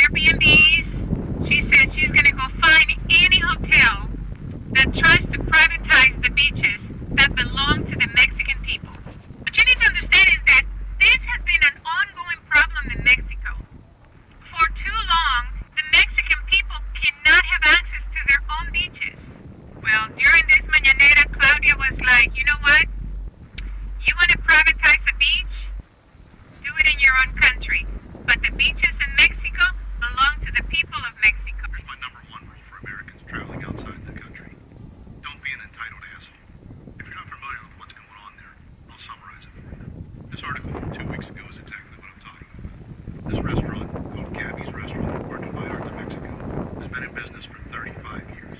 Airbnbs. She said she's going to go find any hotel that tries to privatize the beaches that belong to the Mexican people. What you need to understand is that this has been an ongoing problem in Mexico. For too long, the Mexican people cannot have access to their own beaches. Well, during this mañanera, Claudia was like, you know what? You want to privatize the beach? Do it in your own country. But the beaches in Mexico belong to the people of Mexico. Here's my number one rule for Americans traveling outside the country. Don't be an entitled asshole. If you're not familiar with what's going on there, I'll summarize it for you. This article from 2 weeks ago is exactly what I'm talking about. This restaurant, called Gabby's Restaurant in Puerto Vallarta, Mexico, has been in business for 35 years.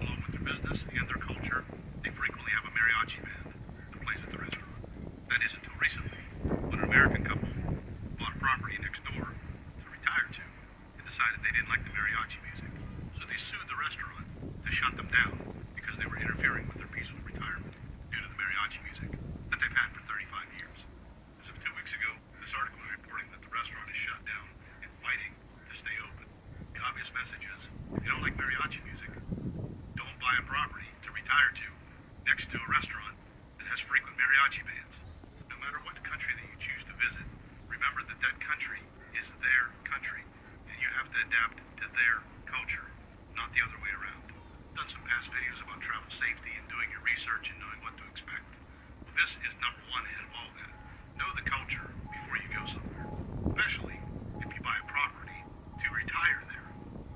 Along with their business and their culture, they frequently have a mariachi band that plays at the restaurant. That is until recently, when an American couple bought a property next door to retire to and decided they didn't like the mariachi music. So they sued the restaurant to shut them down because they were interfering with their peaceful retirement due to the mariachi music that they've had for 35 years. As of 2 weeks ago, this article is reporting that the restaurant is shut down and fighting to stay open. The obvious message is, if you don't like mariachi music, don't buy a property to retire to next to a restaurant that has frequent mariachi bands. No matter what country that you choose to visit, remember that that country is their country, and you have to adapt to their culture, not the other way around. I've done some past videos about travel safety and doing your research and knowing what to expect. Well, this is number one ahead of all that. Know the culture before you go somewhere, especially if you buy a property to retire there.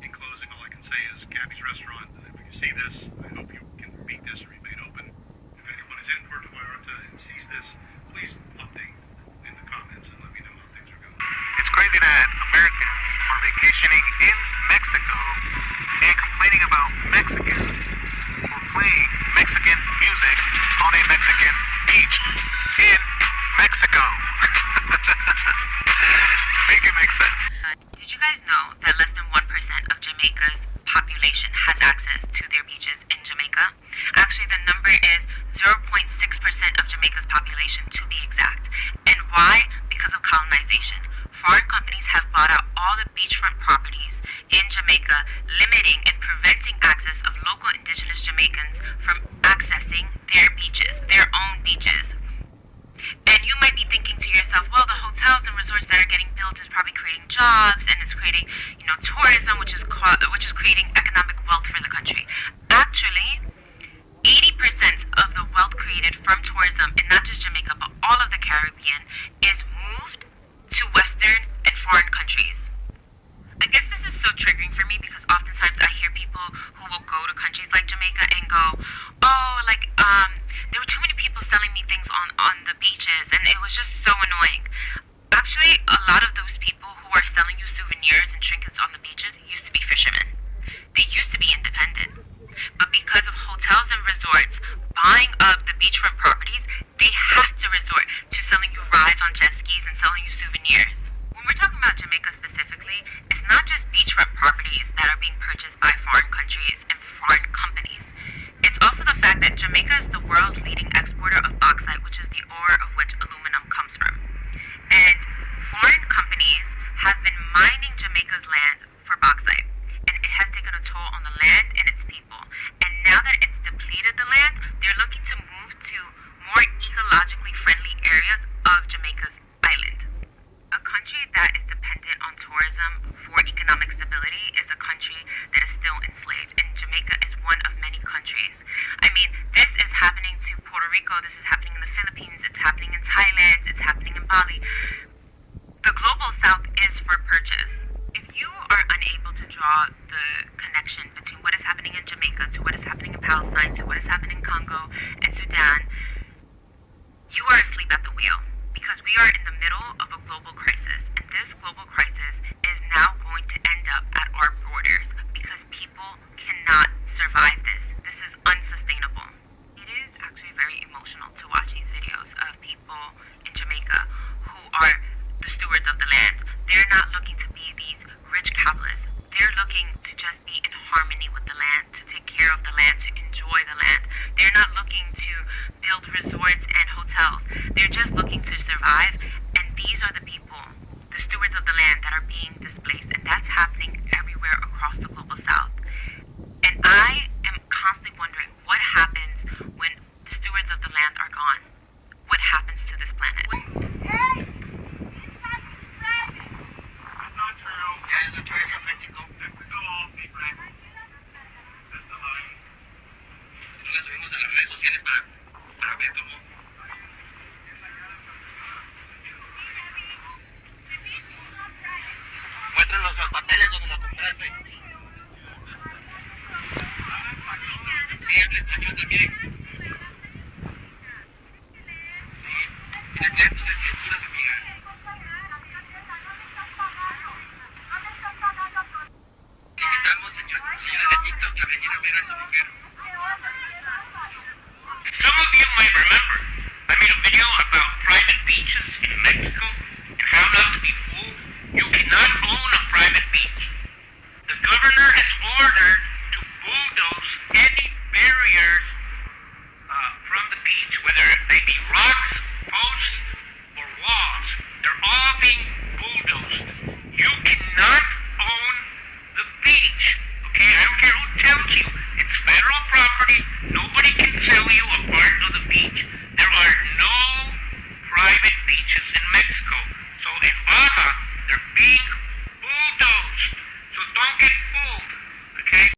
In closing, all I can say is Gabby's Restaurant, if you see this, I hope you can beat this or remain open. If anyone is in Puerto Vallarta and sees this, please update in the comments and let me know how things are going. It's crazy that Americans are vacationing in Mexico and complaining about Mexicans for playing Mexican music on a Mexican beach in Mexico. Make it make sense. Did you guys know that less than 1% of Jamaica's population has access to their beaches in Jamaica? Actually, the number is 0.6% of Jamaica's population, to be exact. And why? Because of colonization. Foreign companies have bought out all the beachfront properties in Jamaica, limiting and preventing access of local indigenous Jamaicans from accessing their beaches, their own beaches. And you might be thinking to yourself, well, the hotels and resorts that are getting built is probably creating jobs and it's creating, tourism, which is creating economic wealth for the country. Actually, 80% of the wealth created from tourism, in not just Jamaica, but all of the Caribbean, is moved to Western and foreign countries. I guess this is so triggering for me because oftentimes I hear people who will go to countries like Jamaica and go, oh, there were too many people selling me things on the beaches and it was just so annoying. Actually, a lot of those people who are selling you souvenirs and trinkets on the beaches used to be fishermen. They used to be independent. But because of hotels and resorts buying up the beachfront properties, they have to resort to selling you rides on jet skis and selling you souvenirs. When we're talking about Jamaica specifically, it's not just beachfront properties that are being purchased by foreign countries and foreign companies. It's also the fact that Jamaica is the world's leading exporter of bauxite, which is the ore of which aluminum comes from. And foreign companies have been mining Jamaica's land for bauxite, and it has taken a toll on the land and its people. And now that it's depleted the land, they're looking to move to more ecologically friendly areas of Jamaica's island. A country that is dependent on tourism for economic stability is a country that is still enslaved, and Jamaica is one of many countries. I mean, this is happening to Puerto Rico, this is happening in the Philippines, it's happening in Thailand, it's happening in Bali. The global south is for purchase. If you are unable to draw the connection between what is happening in Jamaica to what is happening in Palestine to what is happening in Congo and Sudan, you are asleep at the wheel. Because we are in the middle of a global crisis, and this global crisis is now going to end up at our borders because people cannot survive this. This is unsustainable. It is actually very emotional to watch these videos of people in Jamaica who are the stewards of the land. They're not looking to be these rich capitalists. They're looking to just be in harmony with the land, to take care of the land, to enjoy the land. They're not looking to build resorts and hotels. They're just looking to survive, and these are the people los papeles donde lo compraste. Sí, habla español también. Sí, tienes lentes de puras amigas. Invitamos señores de TikTok a venir a ver a su mujer. Some of you might remember I made a video about private beaches in Mexico and how not to be fooled. You cannot own a private beach. The governor has ordered to bulldoze any barriers from the beach, whether they be rocks, posts, or walls. They're all being bulldozed. You cannot own the beach. Okay, I don't care who tells you. It's federal property. Nobody can sell you a part of the beach. There are no private beaches in Mexico. So in Baja, they're being bulldozed. So don't get fooled. Okay?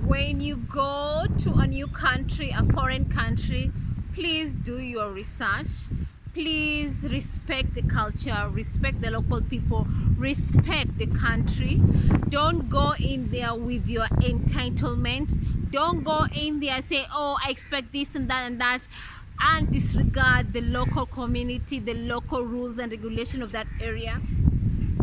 When you go to a new country, a foreign country, please do your research. Please respect the culture, respect the local people, respect the country. Don't go in there with your entitlement. Don't go in there and say, oh, I expect this and that, and disregard the local community, the local rules and regulation of that area.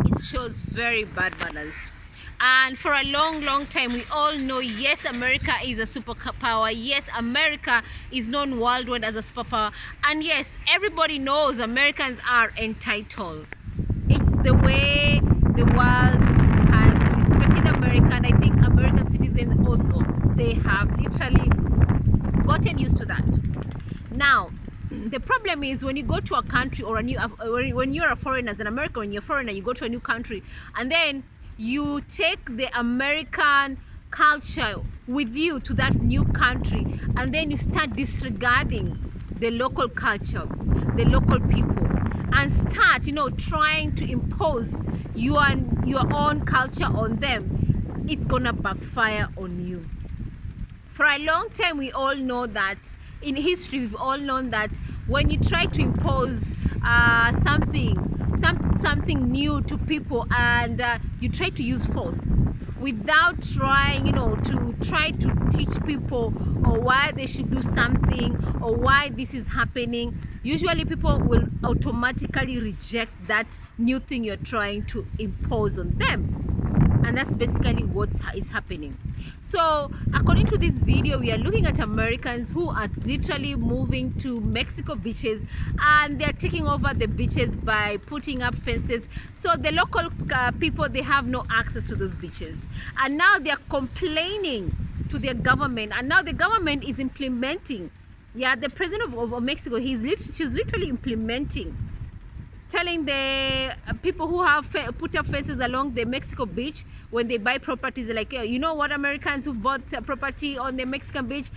It shows very bad manners. And for a long time, we all know, yes, America is a superpower. Yes, America is known worldwide as a superpower. And yes, everybody knows Americans are entitled. It's the way the world has respected America. And I think American citizens also, they have literally gotten used to that. Now, the problem is when you go to a country or when you're a foreigner, as an American, when you're a foreigner, you go to a new country, and then you take the American culture with you to that new country, and then you start disregarding the local culture, the local people, and start, trying to impose your own culture on them. It's gonna backfire on you. For a long time, we all know that in history, we've all known that when you try to impose something new to people, and you try to use force without trying, to teach people or why they should do something or why this is happening, usually people will automatically reject that new thing you're trying to impose on them. And that's basically what is happening. So according to this video, we are looking at Americans who are literally moving to Mexico beaches, and they're taking over the beaches by putting up fences. So the local people, they have no access to those beaches. And now they're complaining to their government, and now the government is implementing. Yeah, the president of Mexico, she's literally implementing, telling the people who have put up fences along the Mexico beach, when they buy properties, they're like, you know what, Americans who bought property on the Mexican beach,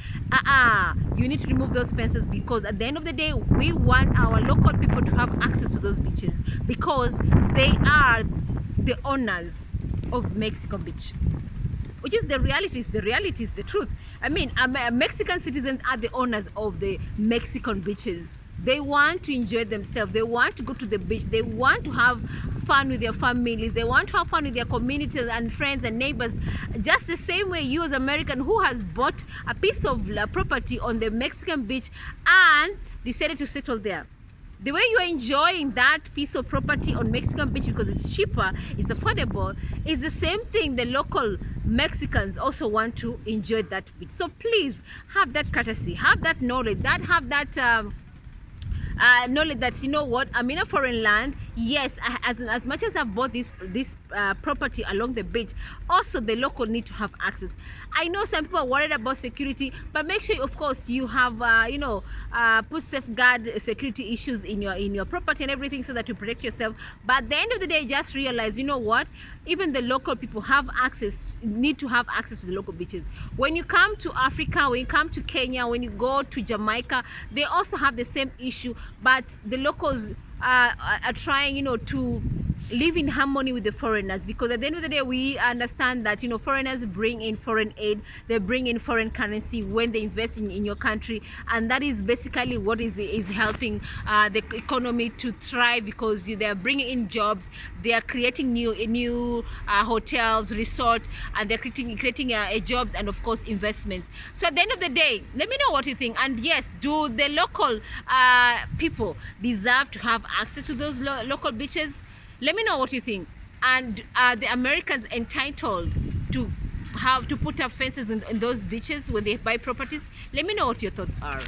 you need to remove those fences, because at the end of the day, we want our local people to have access to those beaches, because they are the owners of Mexico beach. Which is the reality. The reality is the truth. I mean, Mexican citizens are the owners of the Mexican beaches. They want to enjoy themselves. They want to go to the beach. They want to have fun with their families. They want to have fun with their communities and friends and neighbors. Just the same way you as American who has bought a piece of property on the Mexican beach and decided to settle there. The way you are enjoying that piece of property on Mexican beach because it's cheaper, it's affordable, is the same thing the local Mexicans also want to enjoy that beach. So please have that courtesy, have that knowledge, have that knowledge that, you know what, I'm in a foreign land. Yes, as much as I've bought this property along the beach, also the local need to have access. I know some people are worried about security, but make sure, of course, you have put safeguard security issues in your property and everything, so that you protect yourself. But at the end of the day, just realize, you know what, even the local people need to have access to the local beaches. When you come to Africa, when you come to Kenya, when you go to Jamaica, they also have the same issue, but the locals are trying, to live in harmony with the foreigners, because at the end of the day we understand that, you know, foreigners bring in foreign aid, they bring in foreign currency when they invest in your country, and that is basically what is helping the economy to thrive, because they are bringing in jobs, they are creating new hotels, resort, and they're creating jobs and of course investments. So at the end of the day, let me know what you think. And yes, do the local people deserve to have access to those local beaches? Let me know what you think. And are the Americans entitled to put up fences in those beaches when they buy properties? Let me know what your thoughts are.